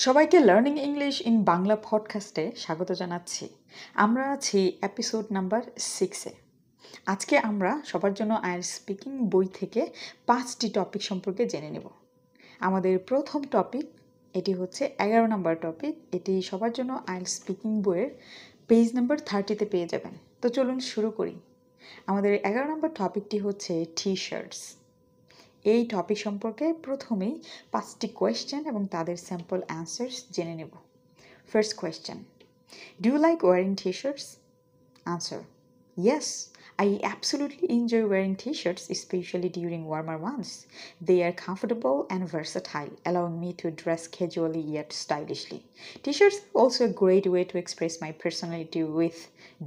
সবাইকে learning English in Bangla পডকাস্টে স্বাগত জানাচ্ছি। আমরা আছি এপিসোড নাম্বার 6-এ। আজকে আমরা সবার জন্য আইএলটিএস স্পিকিং বই থেকে 5টি টপিক সম্পর্কে জেনে নেব। আমাদের প্রথম টপিক, এটি হচ্ছে 11 নম্বর টপিক। এটি সবার জন্য আইএলটিএস স্পিকিং বইয়ের পেজ নাম্বার 30-তে পেয়ে যাবেন। তো চলুন শুরু করি। আমাদের 11 নম্বর টপিকটি হচ্ছে টি শার্টস। এই টপিক সম্পর্কে প্রথমেই 5টি কোয়েশ্চেন এবং তাদের স্যাম্পল অ্যান্সার্স জেনে নেব। First question, do you like wearing T shirts? Answer, yes, I absolutely enjoy wearing t-shirts, especially during warmer months. They are comfortable and versatile, allowing me to dress casually yet stylishly. T-shirts are also a great way to express my personality with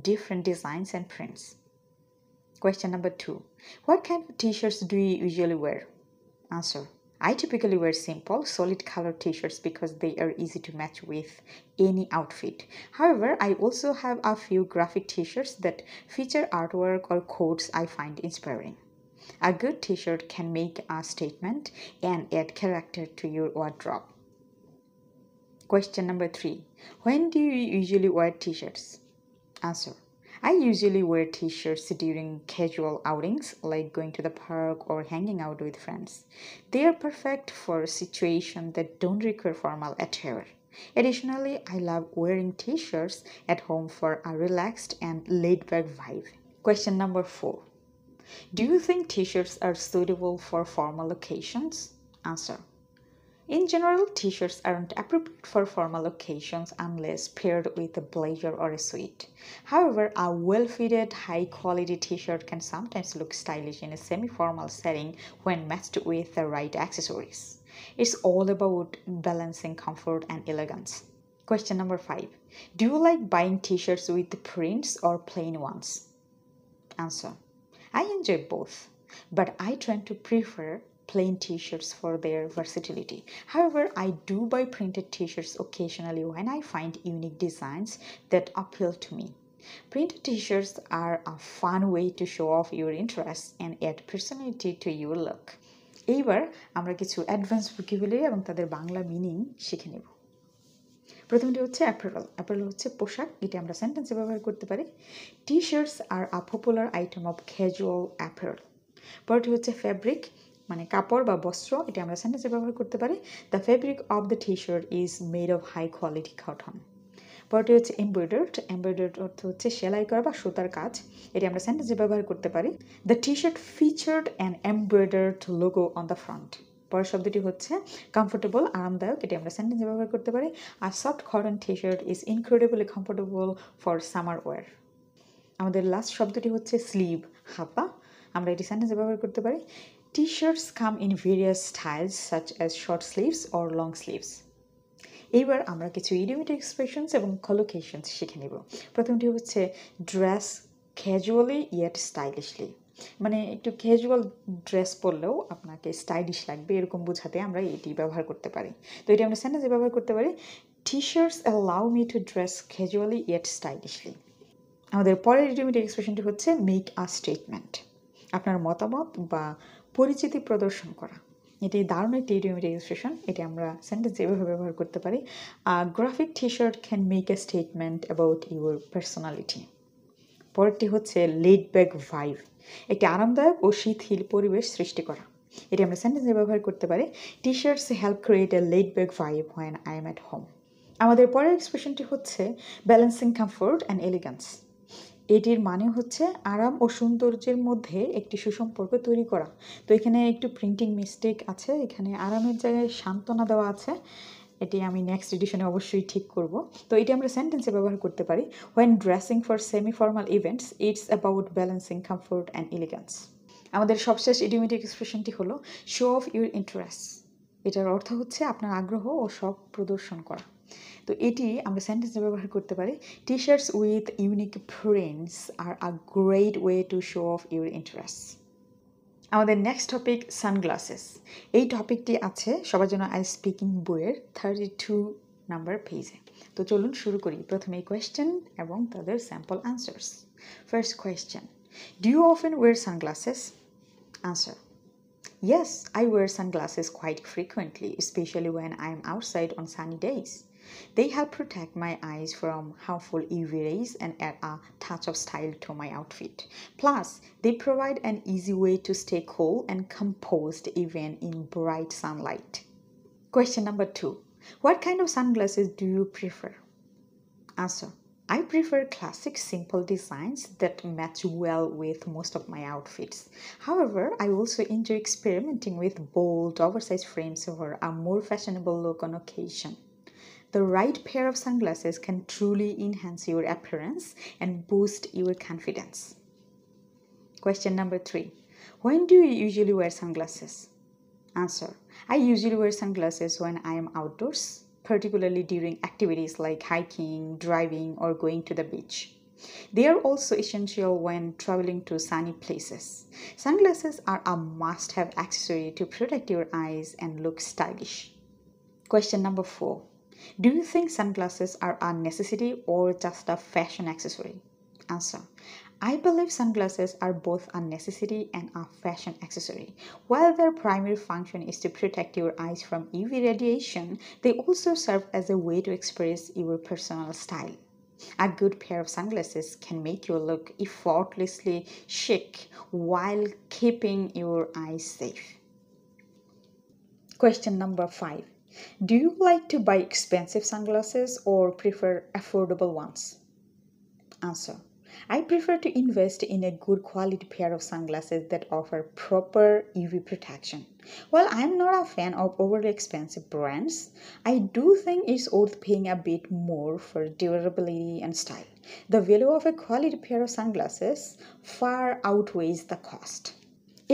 different designs and prints. Question number 2. What kind of t-shirts do you usually wear? Answer. I typically wear simple, solid color t-shirts because they are easy to match with any outfit. However, I also have a few graphic t-shirts that feature artwork or quotes I find inspiring. A good t-shirt can make a statement and add character to your wardrobe. Question number 3. When do you usually wear t-shirts? Answer. I usually wear t-shirts during casual outings like going to the park or hanging out with friends. They are perfect for situations that don't require formal attire. Additionally, I love wearing t-shirts at home for a relaxed and laid-back vibe. Question number 4. Do you think t-shirts are suitable for formal occasions? Answer. In general, t-shirts aren't appropriate for formal occasions unless paired with a blazer or a suit. However, a well-fitted, high-quality t-shirt can sometimes look stylish in a semi-formal setting when matched with the right accessories. It's all about balancing comfort and elegance. Question number 5. Do you like buying t-shirts with prints or plain ones? Answer. I enjoy both, but I tend to prefer plain t-shirts for their versatility. However, I do buy printed t-shirts occasionally when I find unique designs that appeal to me. Printed t-shirts are a fun way to show off your interests and add personality to your look. এইবার আমরা কিছু advance vocabulary এবং তাদের Bangla meaning শিখে নেব। প্রথমটি হচ্ছে apparel. Apparel হচ্ছে পোশাক, এটি আমরা সেন্টেন্সে ব্যবহার করতে পারি। T shirts are a popular item of casual apparel. পরটি হচ্ছে ফ্যাব্রিক, মানে কাপড় বা বস্ত্র, এটি আমরা সেন্টেন্সে ব্যবহার করতে পারি। The fabric of the T shirt is made of high quality cotton. পরটি হচ্ছে এমব্রয়ডার্ড। এমব্রয়ডার্ড অর্থ হচ্ছে সেলাই করা বা সুতার কাজ, এটি আমরা সেন্টেন্সে ব্যবহার করতে পারি। The T shirt featured an embroidered logo on the front. পরের শব্দটি হচ্ছে কমফোর্টেবল, আরামদায়ক, এটি আমরা সেন্টেন্সে ব্যবহার করতে পারি। Our soft cotton T shirt is incredibly comfortable for summer wear. আমাদের লাস্ট শব্দটি হচ্ছে স্লিভ, হাতা, আমরা এটি সেন্টেন্সে ব্যবহার করতে পারি। T shirts come in various styles such as short sleeves or long sleeves. এইবার আমরা কিছু ইডিওমেটিক এক্সপ্রেশনস এবং কলোকেশনস শিখে নেব। প্রথমটি হচ্ছে ড্রেস ক্যাজুয়ালি ইয়েট স্টাইলিশলি, মানে একটু ক্যাজুয়াল ড্রেস পরলেও আপনাকে স্টাইলিশ লাগবে এরকম বোঝাতে আমরা এটি ব্যবহার করতে পারি। তো এটি আমরা সেন্টেন্সে ব্যবহার করতে পারি, T shirts allow me to dress casually yet stylishly. আমাদের পরের ইডিওমেটিক এক্সপ্রেশনটি হচ্ছে মেক আ স্টেটমেন্ট, আপনার মতামত বা পরিচিতি প্রদর্শন করা। এটি দারুণ একটি ইডিওমেটিক এক্সপ্রেশন, এটি আমরা সেন্টেন্সে এভাবে ব্যবহার করতে পারি, graphic T shirt can make a statement about your personality. পরেরটি হচ্ছে লেড ব্যাক ভাইব, একটি আরামদায়ক ও শীতল পরিবেশ সৃষ্টি করা, এটি আমরা সেন্টেন্সে ব্যবহার করতে পারি, T shirts help create a laid back vibe when I am at home. আমাদের পরের এক্সপ্রেশনটি হচ্ছে ব্যালেন্সিং কমফোর্ট অ্যান্ড এলিগেন্স। এটির মানে হচ্ছে আরাম ও সৌন্দর্যের মধ্যে একটি সুসম্পর্ক তৈরি করা। তো এখানে একটু প্রিন্টিং মিস্টেক আছে, এখানে আরামের জায়গায় সান্ত্বনা দেওয়া আছে, এটি আমি নেক্সট এডিশনে অবশ্যই ঠিক করব। তো এটি আমরা সেন্টেন্সে ব্যবহার করতে পারি, when dressing for semi formal events it's about balancing comfort and elegance. আমাদের সবশেষ ইডিওমেটিক এক্সপ্রেশনটি হলো শো অফ ইউর ইন্টারেস্ট। এটার অর্থ হচ্ছে আপনার আগ্রহ ও শখ প্রদর্শন করা। তো এটি আমরা সেন্টেন্সে ব্যবহার করতে পারি, T shirts with unique prints are a great way to show off your interest. আমাদের নেক্সট টপিক সানগ্লাসেস। এই টপিকটি আছে সবার জন্য আইএলটিএস স্পিকিং বইয়ের 32 নাম্বার পেজে। তো চলুন শুরু করি। প্রথমে কোয়েশ্চেন এবং তাদের sample answers. First question, do you often wear sunglasses? Answer, Yes, I wear sunglasses quite frequently, especially when I'm outside on sunny days. They help protect my eyes from harmful UV rays and add a touch of style to my outfit. Plus, they provide an easy way to stay cool and composed even in bright sunlight. Question number 2. What kind of sunglasses do you prefer? Answer. I prefer classic simple designs that match well with most of my outfits. However, I also enjoy experimenting with bold, oversized frames for a more fashionable look on occasion. The right pair of sunglasses can truly enhance your appearance and boost your confidence. Question number 3. When do you usually wear sunglasses? Answer. I usually wear sunglasses when I am outdoors, particularly during activities like hiking, driving, or going to the beach. They are also essential when traveling to sunny places. Sunglasses are a must-have accessory to protect your eyes and look stylish. Question number 4. Do you think sunglasses are a necessity or just a fashion accessory? Answer. I believe sunglasses are both a necessity and a fashion accessory. While their primary function is to protect your eyes from UV radiation, they also serve as a way to express your personal style. A good pair of sunglasses can make you look effortlessly chic while keeping your eyes safe. Question number 5. Do you like to buy expensive sunglasses or prefer affordable ones? Answer. I prefer to invest in a good quality pair of sunglasses that offer proper UV protection. While I am not a fan of overly expensive brands, I do think it's worth paying a bit more for durability and style. The value of a quality pair of sunglasses far outweighs the cost.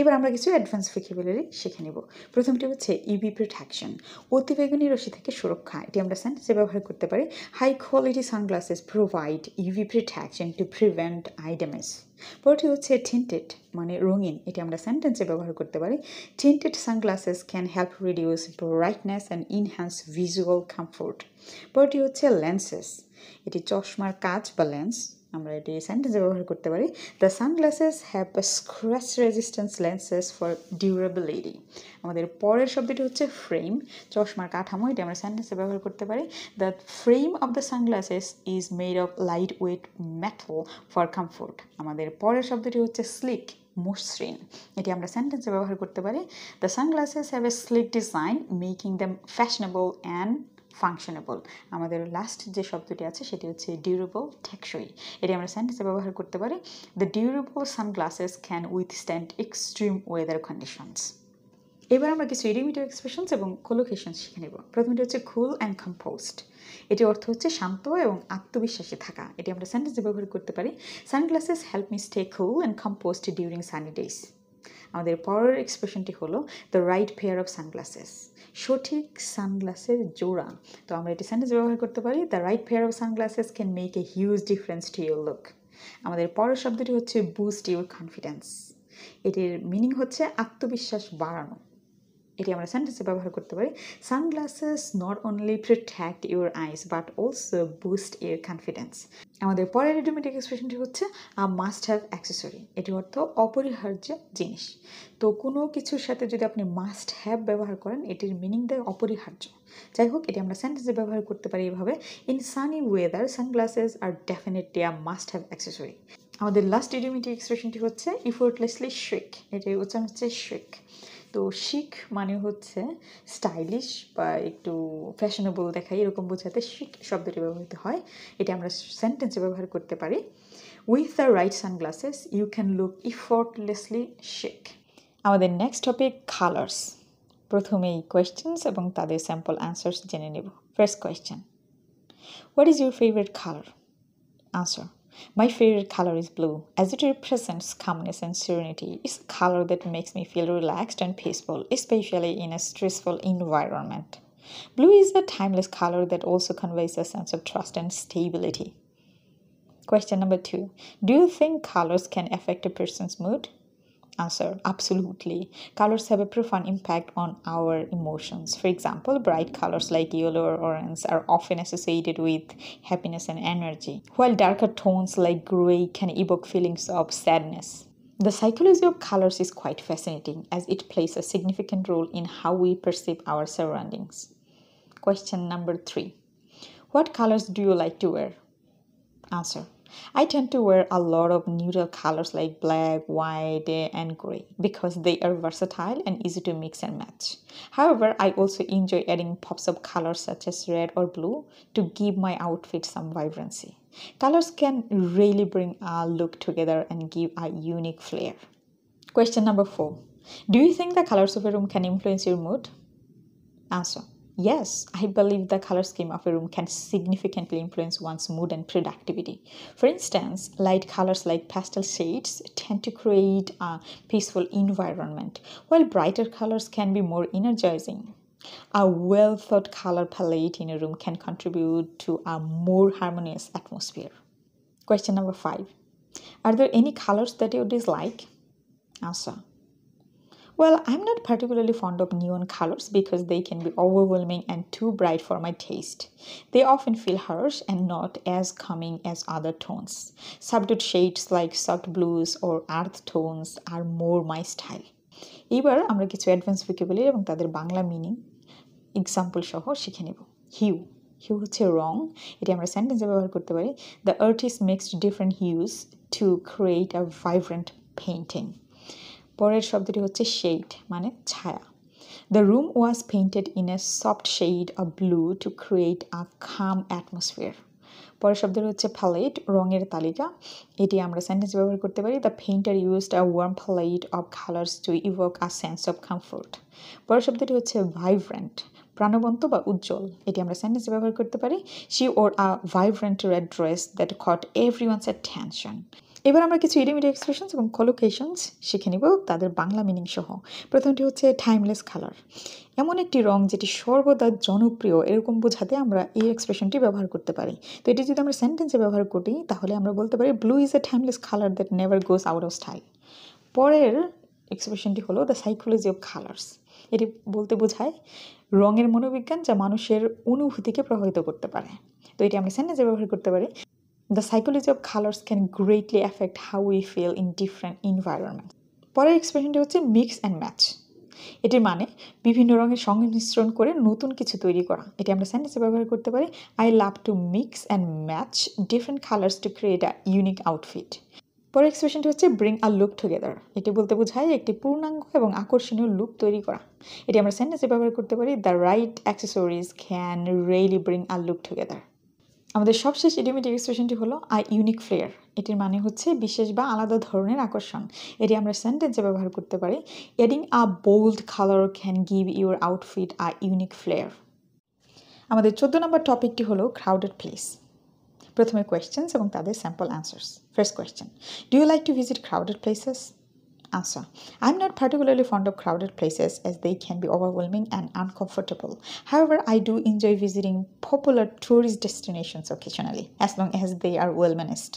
এবার আমরা কিছু advance vocabulary শিখে নেব। প্রথমটি হচ্ছে UV protection, অতিবেগুনি রশ্মি থেকে সুরক্ষা। এটি আমরা সেন্টেন্সে ব্যবহার করতে পারি। High quality sunglasses provide UV protection to prevent eye damage. পরটি হচ্ছে টিন্টেড মানে রঙিন, এটি আমরা সেন্টেন্সে ব্যবহার করতে পারি। Tinted sunglasses can help reduce brightness and enhance visual comfort. পরটি হচ্ছে লেন্সেস, এটি চশমার কাচ বা লেন্স, আমরা এটি সেন্টেন্সে ব্যবহার করতে পারি। The sunglasses have scratch resistance lenses for durability. আমাদের পরের শব্দটি হচ্ছে ফ্রেম, চশমার কাঠামো, এটি আমরা সেন্টেন্সে ব্যবহার করতে পারি। The frame of the sunglasses is made of light weight metal for comfort. আমাদের পরের শব্দটি হচ্ছে স্লিক, মসৃণ, এটি আমরা সেন্টেন্সে ব্যবহার করতে পারি। The sunglasses have a slick design making them fashionable and functionable. আমাদের লাস্ট যে শব্দটি আছে সেটি হচ্ছে ডিউরেবল, টেকসই, এটি আমরা সেন্টেন্সে ব্যবহার করতে পারি। The durable sunglasses can withstand extreme weather conditions. এবার আমরা কিছু ইডিওমেটিক এক্সপ্রেশনস এবং কোলোকেশনস শিখে নেব। প্রথমটি হচ্ছে কুল অ্যান্ড কম্পোজড, এটি অর্থ হচ্ছে শান্ত এবং আত্মবিশ্বাসী থাকা, এটি আমরা সেন্টেন্সে ব্যবহার করতে পারি। Sunglasses help me stay cool and composed during Sunny days. আমাদের পরের এক্সপ্রেশনটি হলো the right pair of sunglasses, সঠিক সানগ্লাসের জোড়া। তো আমরা এটি সেন্টেন্স ব্যবহার করতে পারি। The right pair of sunglasses can make a huge difference to your look. আমাদের পরের শব্দটি হচ্ছে বুস্ট ইউর কনফিডেন্স, এটির মিনিং হচ্ছে আত্মবিশ্বাস বাড়ানো, এটি আমরা সেন্টেন্সে ব্যবহার করতে পারি। Sunglasses not only protect your eyes but also boost your confidence. আমাদের পরের ইডিওমেটিক এক্সপ্রেশনটি হচ্ছে আ মাস্ট হ্যাভ অ্যাক্সেসরি, এটি অর্থ অপরিহার্য জিনিস। তো কোনো কিছুর সাথে যদি আপনি মাস্ট হ্যাভ ব্যবহার করেন এটির মিনিং দেয় অপরিহার্য। যাই হোক, এটি আমরা সেন্টেন্সে ব্যবহার করতে পারি এভাবে, ইন সানি ওয়েদার সানগ্লাসেস আর definitely a must have accessory. আমাদের লাস্ট ইডিওমেটিক এক্সপ্রেশনটি হচ্ছে ইফোর্টলেসলি শিক, এটির উচ্চারণ হচ্ছে শিক। তো শিক মানে হচ্ছে স্টাইলিশ বা একটু ফ্যাশনেবল দেখায় এরকম বোঝাতে শিক শব্দটি ব্যবহৃত হয়, এটা আমরা সেন্টেন্সে ব্যবহার করতে পারি। With the right sunglasses you can look effortlessly chic. আমাদের নেক্সট টপিক কালার্স। প্রথমেই কোয়েশ্চেন্স এবং তাদের স্যাম্পল অ্যান্সার্স জেনে নেব। First question, what is your favourite colour? Answer, my favorite color is blue, as it represents calmness and serenity. It's a color that makes me feel relaxed and peaceful, especially in a stressful environment. Blue is a timeless color that also conveys a sense of trust and stability. Question number 2. Do you think colors can affect a person's mood? Answer, absolutely. Colors have a profound impact on our emotions. For example, bright colors like yellow or orange are often associated with happiness and energy, while darker tones like gray can evoke feelings of sadness. The psychology of colors is quite fascinating as it plays a significant role in how we perceive our surroundings. Question number 3. What colors do you like to wear? Answer. I tend to wear a lot of neutral colors like black, white, and gray because they are versatile and easy to mix and match. However, I also enjoy adding pops of colors such as red or blue to give my outfit some vibrancy. Colors can really bring a look together and give a unique flair. Question number 4. Do you think the colors of a room can influence your mood? Answer. Yes, I believe the color scheme of a room can significantly influence one's mood and productivity. For instance, light colors like pastel shades tend to create a peaceful environment, while brighter colors can be more energizing. A well thought color palette in a room can contribute to a more harmonious atmosphere. Question number 5. Are there any colors that you dislike? Answer. Well, I'm not particularly fond of neon colors because they can be overwhelming and too bright for my taste. They often feel harsh and not as calming as other tones. Subdued shades like soft blues or earth tones are more my style. এবার আমরা কিছু advance vocabulary এবং তাদের Bangla meaning example সহ শিখে নেব। Hugh Hugh হচ্ছে রং, এটি আমরা সেন্টেন্সে ব্যবহার করতে পারি। The artist mixed different hues to create a vibrant painting. পরের শব্দটি হচ্ছে শেড মানে ছায়া। The room was painted in a soft shade of blue to create a calm atmosphere. পরের শব্দটি হচ্ছে প্যালেট রঙের তালিকা, এটি আমরা সেন্টেন্স ব্যবহার করতে পারি। The painter used a warm palette of colours to evoke a sense of comfort. পরের শব্দটি হচ্ছে ভাইব্রেন্ট প্রাণবন্ত বা উজ্জ্বল, এটি আমরা সেন্টেন্সে ব্যবহার করতে পারি। She wore a vibrant red dress that caught everyone's attention. এবার আমরা কিছু ইডিওমেটিক এক্সপ্রেশনস এবং কলোকেশনস শিখে নিব তাদের বাংলা মিনিং সহ। প্রথমটি হচ্ছে টাইমলেস কালার, এমন একটি রং যেটি সর্বদা জনপ্রিয়, এরকম বোঝাতে আমরা এই এক্সপ্রেশনটি ব্যবহার করতে পারি। তো এটি যদি আমরা সেন্টেন্সে ব্যবহার করি তাহলে আমরা বলতে পারি blue is a timeless colour that never goes out of style. পরের এক্সপ্রেশনটি হলো দ্য সাইকোলজি অফ কালার্স, এটি বলতে বোঝায় রঙের মনোবিজ্ঞান যা মানুষের অনুভূতিকে প্রভাবিত করতে পারে। তো এটি আমরা সেন্টেন্সে ব্যবহার করতে পারি। The psychology of colors can greatly affect how we feel in different environments. পরের এক্সপ্রেশনটি হচ্ছে মিক্স অ্যান্ড ম্যাচ, এটির মানে বিভিন্ন রঙের সংমিশ্রণ করে নতুন কিছু তৈরি করা। এটি আমরা সেন্টেন্সে ব্যবহার করতে পারি। I love to mix and match different colours two create a unique outfit. পরের এক্সপ্রেশনটি হচ্ছে ব্রিং আ লুক টুগেদার, এটি বলতে বোঝায় একটি পূর্ণাঙ্গ এবং আকর্ষণীয় লুক তৈরি করা। এটি আমরা সেন্টেন্সে ব্যবহার করতে পারি। The right accessories can really bring a look together. আমাদের সবশেষ ইডিওমেটিক এক্সপ্রেশনটি হলো আ ইউনিক ফ্লেয়ার, এটির মানে হচ্ছে বিশেষ বা আলাদা ধরনের আকর্ষণ। এটি আমরা সেন্টেন্সে ব্যবহার করতে পারি। Adding a bold colour can give your outfit a unique flair. আমাদের 14 নম্বর টপিকটি হলো ক্রাউডেড প্লেস। প্রথমে কোয়েশ্চেন্স এবং তাদের sample answers. First question, do you like to visit crowded places? Answer. I'm not particularly fond of crowded places as they can be overwhelming and uncomfortable. However, I do enjoy visiting popular tourist destinations occasionally, as long as they are well managed.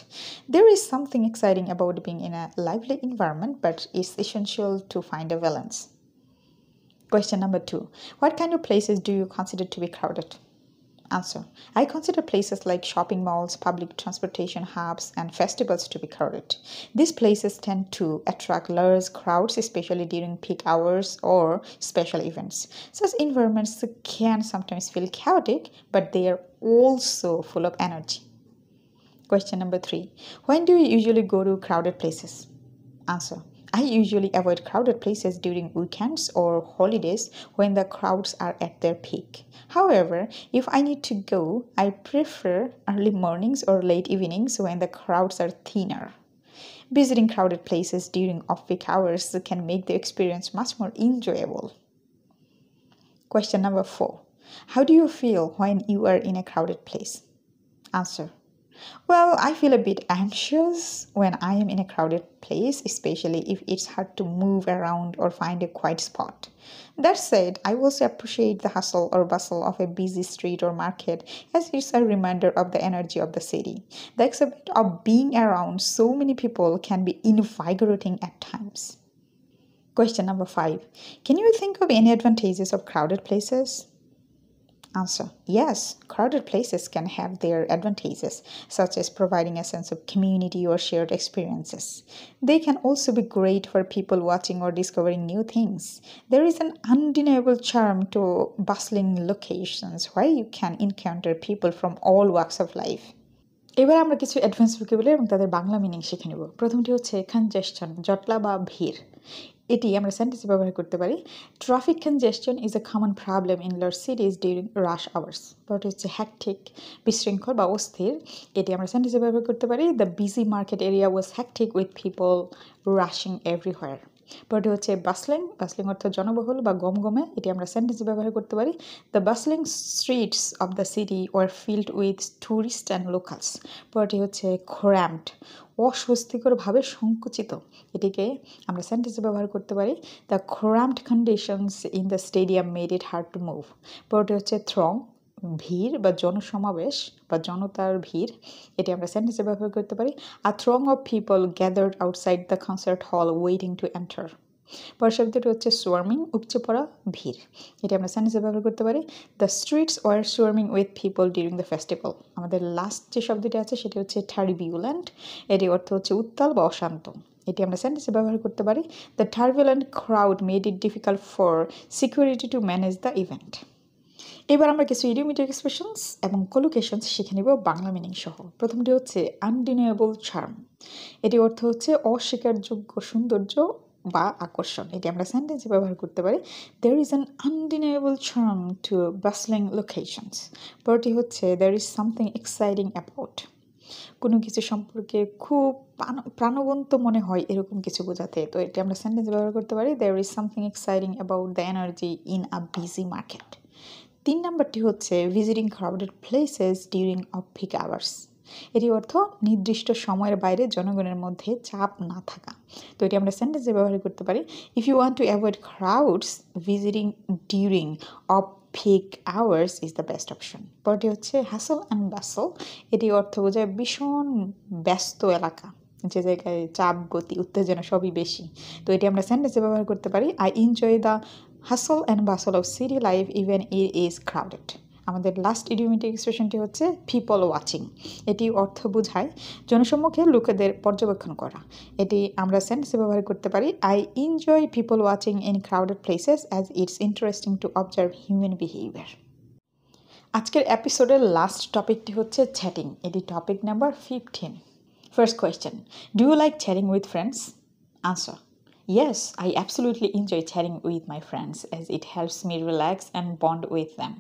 There is something exciting about being in a lively environment, but it's essential to find a balance. Question number 2. What kind of places do you consider to be crowded? Answer. I consider places like shopping malls, public transportation hubs, and festivals to be crowded. These places tend to attract large crowds, especially during peak hours or special events. Such environments can sometimes feel chaotic, but they are also full of energy. Question number 3. When do you usually go to crowded places? Answer. I usually avoid crowded places during weekends or holidays when the crowds are at their peak. However, if I need to go, I prefer early mornings or late evenings when the crowds are thinner. Visiting crowded places during off-peak hours can make the experience much more enjoyable. Question number 4. How do you feel when you are in a crowded place? Answer. Well, I feel a bit anxious when I am in a crowded place, especially if it's hard to move around or find a quiet spot. That said, I also appreciate the hustle or bustle of a busy street or market as it's a reminder of the energy of the city. The excitement of being around so many people can be invigorating at times. Question number 5. Can you think of any advantages of crowded places? Answer: yes, crowded places can have their advantages, such as providing a sense of community or shared experiences. They can also be great for people watching or discovering new things. There is an undeniable charm to bustling locations where you can encounter people from all walks of life. এবার আমরা কিছু advance vocabulary এবং তাদের Bangla meaning শিখে নেব। প্রথমটি হচ্ছে কনজেশন, জটলা বা ভিড়। এটি আমরা সেন্টেন্সে ব্যবহার করতে পারি। Traffic congestion is a common problem in large cities during rush hours. পরটি হচ্ছে হ্যাকটিক, বিশৃঙ্খল বা অস্থির। এটি আমরা সেন্টেন্সে ব্যবহার করতে পারি। The busy market area was hectic with people rushing everywhere. পরটি হচ্ছে বাসলিং, বাসলিং অর্থ জনবহুল বা গমগমে। এটি আমরা সেন্টেন্সে ব্যবহার করতে পারি। The bustling streets of the city were filled with tourist and locals. পরটি হচ্ছে ক্র্যাম্পড, অস্বস্তিকরভাবে সংকুচিত। এটিকে আমরা সেন্টেন্সে ব্যবহার করতে পারি। The cramped conditions in the stadium made it hard to move. পরটি হচ্ছে থ্রং, ভিড় বা জনসমাবেশ বা জনতার ভিড়। এটি আমরা সেন্টেন্সে ব্যবহার করতে পারি। A throng of people gathered outside the concert hall waiting to enter. পরের শব্দটি হচ্ছে সোয়ার্মিং, উপচে পড়া, ভিড়। এটি আমরা সেন্টেন্সে ব্যবহার করতে পারি। The streets were swarming with people during the festival. আমাদের লাস্ট যে শব্দটি আছে সেটি হচ্ছে টার্বিউল্যান্ট। এটি অর্থ হচ্ছে উত্তাল বা অশান্ত। এটি আমরা সেন্টেন্সে ব্যবহার করতে পারি। The turbulent crowd made it difficult for security to manage the event. এবার আমরা কিছু ইডিওমেটিক এক্সপ্রেশনস এবং কলোকেশনস শিখে নিব বাংলা মিনিং সহ। প্রথমটি হচ্ছে আনডিনিয়েবল চার্ম। এটি অর্থ হচ্ছে অস্বীকারযোগ্য সৌন্দর্য বা আকর্ষণ। এটি আমরা সেন্টেন্সে ব্যবহার করতে পারি। There is an undeniable charm to bustling locations. পরটি হচ্ছে there is something exciting about. কোনো কিছু সম্পর্কে খুব প্রাণবন্ত মনে হয় এরকম কিছু বোঝাতে। তো এটি আমরা সেন্টেন্সে ব্যবহার করতে পারি। There is something exciting about the energy in a busy market. 3 নাম্বারটি হচ্ছে visiting crowded places during off peak hours. এটি অর্থ নির্দিষ্ট সময়ের বাইরে জনগণের মধ্যে চাপ না থাকা। তো এটি আমরা সেন্টেন্সে ব্যবহার করতে পারি। If you want to avoid crowds, visiting during off peak hours is the best option. পরটি হচ্ছে হ্যাসল অ্যান্ড বাসল। এটি অর্থ বোঝায় ভীষণ ব্যস্ত এলাকা, যে জায়গায় চাপ, গতি, উত্তেজনা সবই বেশি। তো এটি আমরা সেন্টেন্সে ব্যবহার করতে পারি। I enjoy the hustle and bustle of city life even it is crowded. আমাদের লাস্ট ইডিওমেটিক এক্সপ্রেশনটি হচ্ছে পিপল ওয়াচিং। এটি অর্থ বোঝায় জনসম্মুখে লোকেদের পর্যবেক্ষণ করা। এটি আমরা সেন্টেন্সে ব্যবহার করতে পারি। I enjoy people watching in crowded places as it's interesting to observe human behaviour. আজকের এপিসোডের লাস্ট টপিকটি হচ্ছে চ্যাটিং। এটি topic number 15। First question, do you like chatting with friends? Answer: yes, I absolutely enjoy chatting with my friends as it helps me relax and bond with them.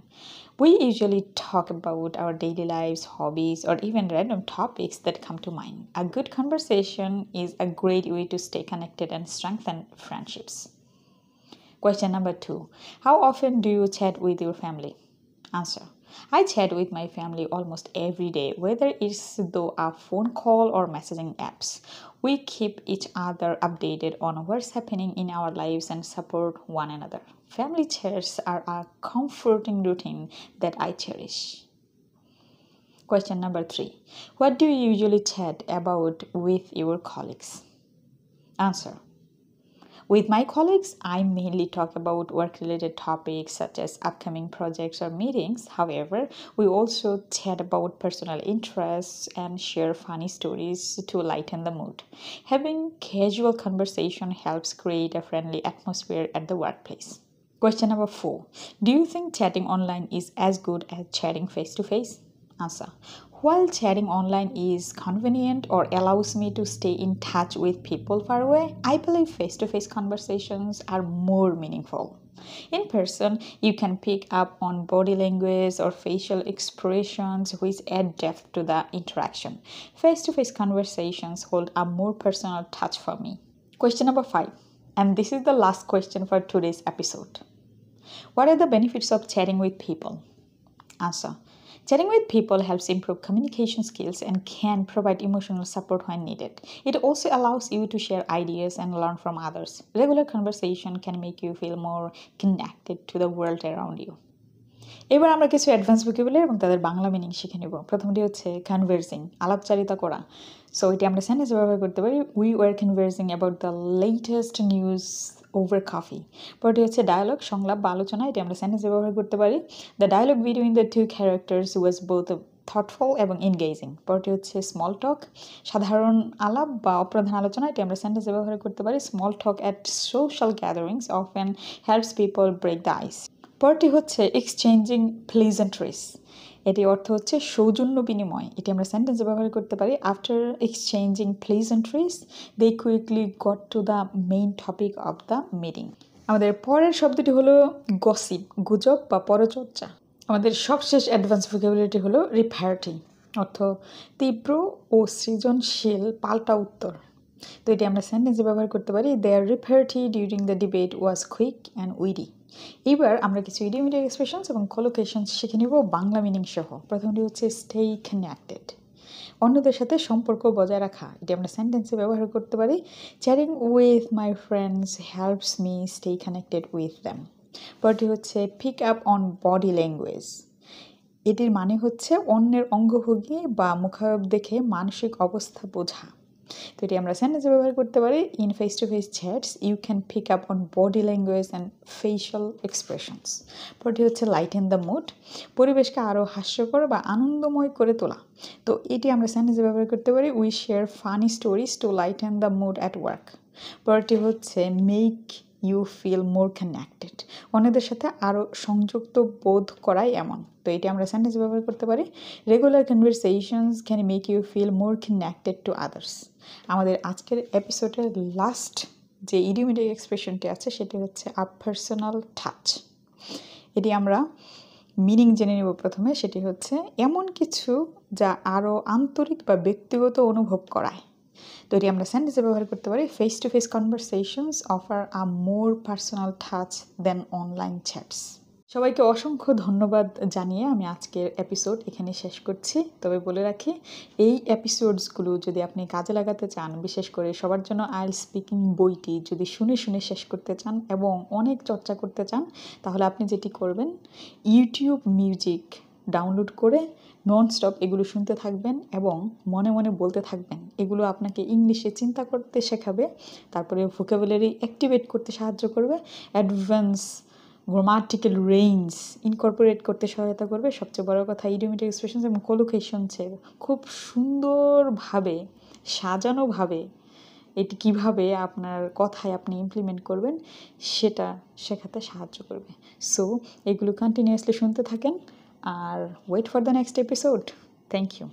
We usually talk about our daily lives, hobbies, or even random topics that come to mind. A good conversation is a great way to stay connected and strengthen friendships. Question number 2. How often do you chat with your family? Answer: I chat with my family almost every day, whether it's through a phone call or messaging apps. We keep each other updated on what's happening in our lives and support one another. Family chats are a comforting routine that I cherish. Question number 3. What do you usually chat about with your colleagues? Answer: with my colleagues, I mainly talk about work-related topics such as upcoming projects or meetings. However, we also chat about personal interests and share funny stories to lighten the mood. Having casual conversation helps create a friendly atmosphere at the workplace. Question number 4. Do you think chatting online is as good as chatting face-to-face? Answer: while chatting online is convenient or allows me to stay in touch with people far away, I believe face-to-face conversations are more meaningful. In person, you can pick up on body language or facial expressions which add depth to the interaction. Face-to-face conversations hold a more personal touch for me. Question number 5. And this is the last question for today's episode. What are the benefits of chatting with people? Answer: chatting with people helps improve communication skills and can provide emotional support when needed. It also allows you to share ideas and learn from others. Regular conversation can make you feel more connected to the world around you. এবার আমরা কিছু advance vocabulary এবং তাদের Bangla meaning শিখে নেব। প্রথমটি হচ্ছে conversing, আলাপচারিতা করা। সো এটি আমরা সেন্টেন্সে ব্যবহার করতে পারি। We were conversing about the latest news over coffee. পরটি হচ্ছে ডায়ালগ, সংলাপ বা আলোচনা, এটি আমরা সেন্টেন্সে ব্যবহার করতে পারি। The dialogue between the two characters was both thoughtful এবং এনগেজিং। পরটি হচ্ছে স্মল টক, সাধারণ আলাপ বা অপ্রধান আলোচনা, এটি আমরা সেন্টেন্সে ব্যবহার করতে পারি। Small talk at social gatherings often helps people break the ice. পরটি হচ্ছে এক্সচেঞ্জিং প্লেজেন্ট্রিজ, এটি অর্থ হচ্ছে সৌজন্য বিনিময়, এটি আমরা সেন্টেন্সে ব্যবহার করতে পারি। After exchanging pleasantries they quickly got to the main topic of the meeting. আমাদের পরের শব্দটি হলো গসিপ, গুজব বা পরচর্চা। আমাদের সবশেষ অ্যাডভান্স ভোকাবুলারিটি হলো রিপার্টি, অর্থ তীব্র ও সৃজনশীল পাল্টা উত্তর। তো এটি আমরা সেন্টেন্সে ব্যবহার করতে পারি। Their repartee during the debate was quick and witty. এবার আমরা কিছু ইডিওমেটিক এক্সপ্রেশনস এবং কলোকেশনস শিখে নিব বাংলা মিনিং সহ। প্রথমটি হচ্ছে স্টে কানেক্টেড, অন্যদের সাথে সম্পর্ক বজায় রাখা, এটি আমরা সেন্টেন্সে ব্যবহার করতে পারি। Chatting with my friends helps me stay connected with them. পরটি হচ্ছে pick up on body language, এটির মানে হচ্ছে অন্যের অঙ্গভঙ্গি বা মুখাবয়ব দেখে মানসিক অবস্থা বোঝা। তো এটি আমরা সেন্টেন্সে ব্যবহার করতে পারি। In face to face chats you can pick up on body language and facial expressions. পরটি হচ্ছে লাইটেন দ্য মুড, পরিবেশকে আরও হাস্যকর বা আনন্দময় করে তোলা। তো এটি আমরা সেন্টেন্সে ব্যবহার করতে পারি। We share funny stories to lighten the mood at work. পরটি হচ্ছে make you feel more connected, অন্যদের সাথে আরও সংযুক্ত বোধ করাই এমন। তো এটি আমরা সেন্টেন্সে ব্যবহার করতে পারি। Regular conversations can make you feel more connected to others. আমাদের আজকের এপিসোডের লাস্ট যে ইডিওমেটিক এক্সপ্রেশনটি আছে সেটি হচ্ছে আ পার্সোনাল টাচ। এটি আমরা মিনিং জেনে নেব প্রথমে। সেটি হচ্ছে এমন কিছু যা আরও আন্তরিক বা ব্যক্তিগত অনুভব করায়। তো এটি আমরা সেন্টেন্সে ব্যবহার করতে পারি। Face to face conversations offer a more personal touch than online chats. সবাইকে অসংখ্য ধন্যবাদ জানিয়ে আমি আজকের এপিসোড এখানে শেষ করছি। তবে বলে রাখি, এই এপিসোডসগুলো যদি আপনি কাজে লাগাতে চান, বিশেষ করে সবার জন্য আইএলটিএস স্পিকিং বইটি যদি শুনে শুনে শেষ করতে চান এবং অনেক চর্চা করতে চান, তাহলে আপনি যেটি করবেন, ইউটিউব মিউজিক ডাউনলোড করে ননস্টপ এগুলো শুনতে থাকবেন এবং মনে মনে বলতে থাকবেন। এগুলো আপনাকে ইংলিশে চিন্তা করতে শেখাবে, তারপরে ভোকাবুলারি অ্যাক্টিভেট করতে সাহায্য করবে, অ্যাডভান্স গ্রামাটিক্যাল রেঞ্জ ইনকর্পোরেট করতে সহায়তা করবে। সবচেয়ে বড় কথা, ইডিওমেটিক এক্সপ্রেশনস এবং কলোকেশনসের খুব সুন্দরভাবে সাজানোভাবে এটি কিভাবে আপনার কথায় আপনি ইমপ্লিমেন্ট করবেন সেটা শেখাতে সাহায্য করবে। সো এগুলো কন্টিনিউয়াসলি শুনতে থাকেন আর wait for the next episode. Thank you.